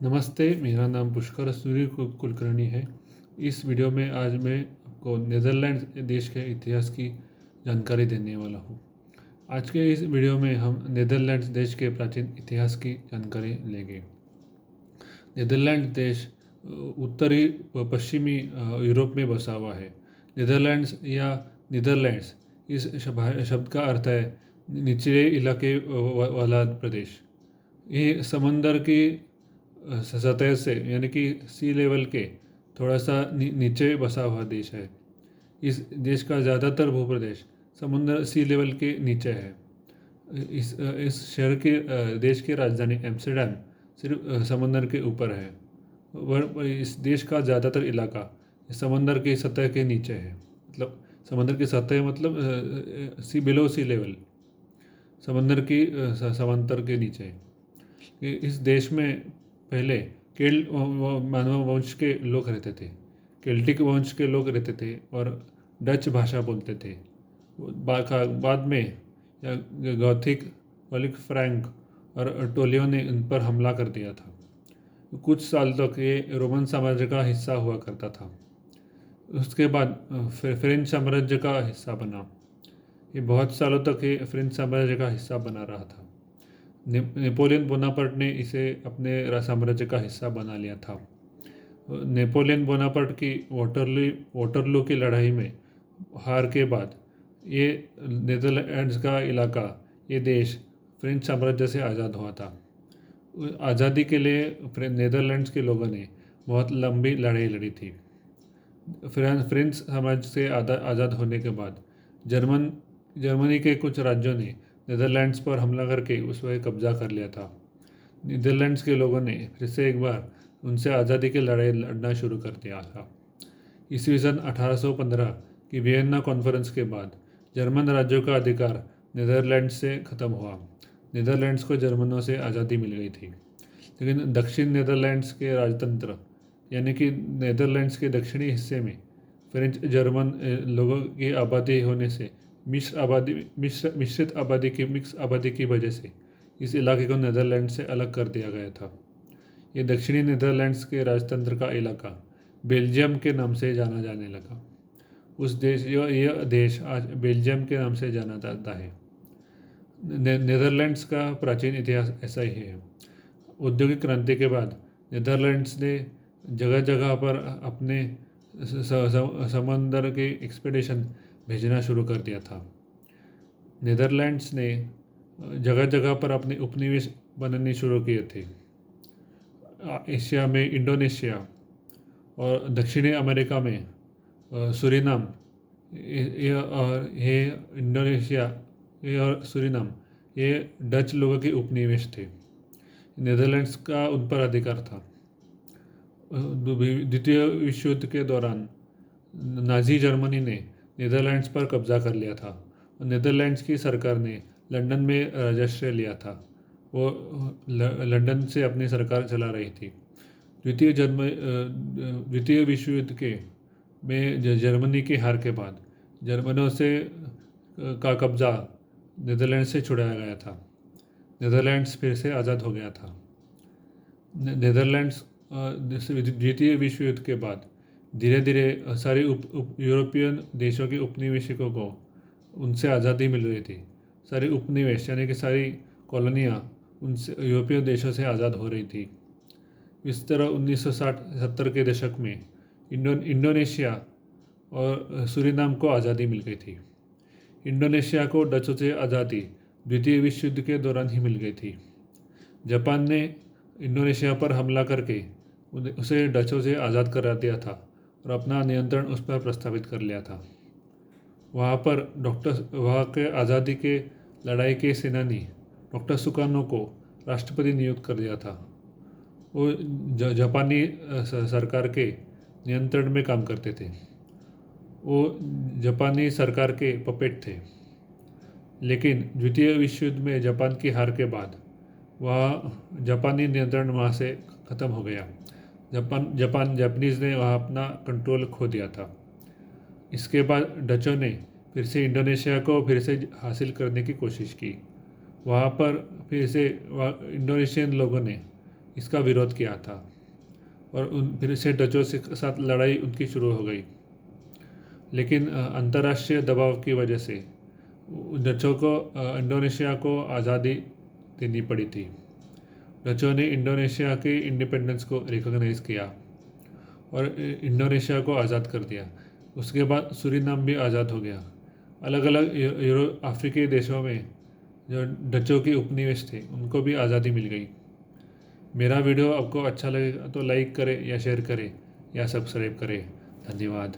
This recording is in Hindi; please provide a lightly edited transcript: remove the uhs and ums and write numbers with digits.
नमस्ते, मेरा नाम पुष्कर सूर्य कुलकर्णी है। इस वीडियो में आज मैं आपको नीदरलैंड देश के इतिहास की जानकारी देने वाला हूँ। आज के इस वीडियो में हम नीदरलैंड देश के प्राचीन इतिहास की जानकारी लेंगे। नीदरलैंड देश उत्तरी पश्चिमी यूरोप में बसा हुआ है। नीदरलैंड्स या नीदरलैंड्स इस शब्द का अर्थ है निचले इलाके वाला प्रदेश। ये समंदर की सतह से यानी कि सी लेवल के थोड़ा सा नीचे बसा हुआ देश है। इस देश का ज़्यादातर भूप्रदेश समुद्र सी लेवल के नीचे है। इस शहर के देश की राजधानी एम्स्टर्डम सिर्फ समुद्र के ऊपर है। वह इस देश का ज़्यादातर इलाका समुद्र की सतह के नीचे है। मतलब समुद्र की सतह मतलब बिलो सी लेवल, समुद्र की समांतर के नीचे। इस देश में पहले केल्ट मानव वंश के लोग रहते थे। केल्टिक वंश के लोग रहते थे और डच भाषा बोलते थे। बाद में गॉथिक, ओलिक फ्रैंक और टोलियो ने इन पर हमला कर दिया था। कुछ साल तक ये रोमन साम्राज्य का हिस्सा हुआ करता था। उसके बाद फ्रेंच साम्राज्य का हिस्सा बना। ये बहुत सालों तक ये फ्रेंच साम्राज्य का हिस्सा बना रहा था। नेपोलियन बोनापार्ट ने इसे अपने साम्राज्य का हिस्सा बना लिया था। नेपोलियन बोनापार्ट की वाटरलू की लड़ाई में हार के बाद ये नीदरलैंड्स का इलाका, ये देश फ्रेंच साम्राज्य से आज़ाद हुआ था। आज़ादी के लिए नीदरलैंड्स के लोगों ने बहुत लंबी लड़ाई लड़ी थी। फ्रेंच साम्राज्य से आज़ाद होने के बाद जर्मनी के कुछ राज्यों ने नीदरलैंड्स पर हमला करके उस पर कब्जा कर लिया था। नीदरलैंड्स के लोगों ने फिर से एक बार उनसे आज़ादी की लड़ाई लड़ना शुरू कर दिया था। ईस्वी सन 1815 की वियना कॉन्फ्रेंस के बाद जर्मन राज्यों का अधिकार नीदरलैंड्स से ख़त्म हुआ। नीदरलैंड्स को जर्मनों से आज़ादी मिल गई थी, लेकिन दक्षिण नीदरलैंड्स के राजतंत्र यानी कि नीदरलैंड्स के दक्षिणी हिस्से में फ्रेंच जर्मन लोगों की आबादी होने से मिश्रित आबादी की मिक्स आबादी की वजह से इस इलाके को नीदरलैंड से अलग कर दिया गया था। ये दक्षिणी नीदरलैंड्स के राजतंत्र का इलाका बेल्जियम के नाम से जाना जाने लगा। यह देश आज बेल्जियम के नाम से जाना जाता है। नीदरलैंड्स का प्राचीन इतिहास ऐसा ही है। औद्योगिक क्रांति के बाद नीदरलैंड्स ने जगह जगह पर अपने समंदर के एक्सपेडिशन भेजना शुरू कर दिया था। नीदरलैंड्स ने जगह जगह पर अपने उपनिवेश बनाने शुरू किए थे। एशिया में इंडोनेशिया और दक्षिणी अमेरिका में सूरीनाम, ये इंडोनेशिया और सूरीनाम ये डच लोगों के उपनिवेश थे। नीदरलैंड्स का उन पर अधिकार था। द्वितीय विश्व युद्ध के दौरान नाजी जर्मनी ने नीदरलैंड्स पर कब्जा कर लिया था और नीदरलैंड्स की सरकार ने लंदन में राजस्व लिया था। वो लंदन से अपनी सरकार चला रही थी। द्वितीय विश्व युद्ध के में जर्मनी की हार के बाद जर्मनों से का कब्जा नीदरलैंड से छुड़ाया गया था। नीदरलैंड्स फिर से आज़ाद हो गया था। नीदरलैंड्स द्वितीय विश्व युद्ध के बाद धीरे धीरे सारे यूरोपियन देशों के उपनिवेशकों को उनसे आज़ादी मिल रही थी। सारी उपनिवेश यानी कि सारी कॉलोनियाँ उनसे यूरोपियन देशों से आज़ाद हो रही थी। इस तरह 1960-70 के दशक में इंडोनेशिया और सूरीनाम को आज़ादी मिल गई थी। इंडोनेशिया को डचों से आज़ादी द्वितीय विश्व युद्ध के दौरान ही मिल गई थी। जापान ने इंडोनेशिया पर हमला करके उसे डचों से आज़ाद करा दिया था और अपना नियंत्रण उस पर प्रस्तावित कर लिया था। वहाँ के आज़ादी के लड़ाई के सेनानी डॉक्टर सुकार्नो को राष्ट्रपति नियुक्त कर दिया था। वो जापानी सरकार के नियंत्रण में काम करते थे। वो जापानी सरकार के पपेट थे। लेकिन द्वितीय विश्व युद्ध में जापान की हार के बाद वहाँ जापानी नियंत्रण वहाँ से ख़त्म हो गया। जापानीज़ ने वहाँ अपना कंट्रोल खो दिया था। इसके बाद डचों ने फिर से इंडोनेशिया को फिर से हासिल करने की कोशिश की। वहाँ पर फिर से इंडोनेशियन लोगों ने इसका विरोध किया था और फिर से डचों के साथ लड़ाई उनकी शुरू हो गई। लेकिन अंतर्राष्ट्रीय दबाव की वजह से डचों को इंडोनेशिया को आज़ादी देनी पड़ी थी। डचों ने इंडोनेशिया के इंडिपेंडेंस को रिकॉग्नाइज किया और इंडोनेशिया को आज़ाद कर दिया। उसके बाद सूरीनाम भी आज़ाद हो गया। अलग अलग अफ्रीकी देशों में जो डचों के उपनिवेश थे उनको भी आज़ादी मिल गई। मेरा वीडियो आपको अच्छा लगेगा तो लाइक करें या शेयर करें या सब्सक्राइब करें। धन्यवाद।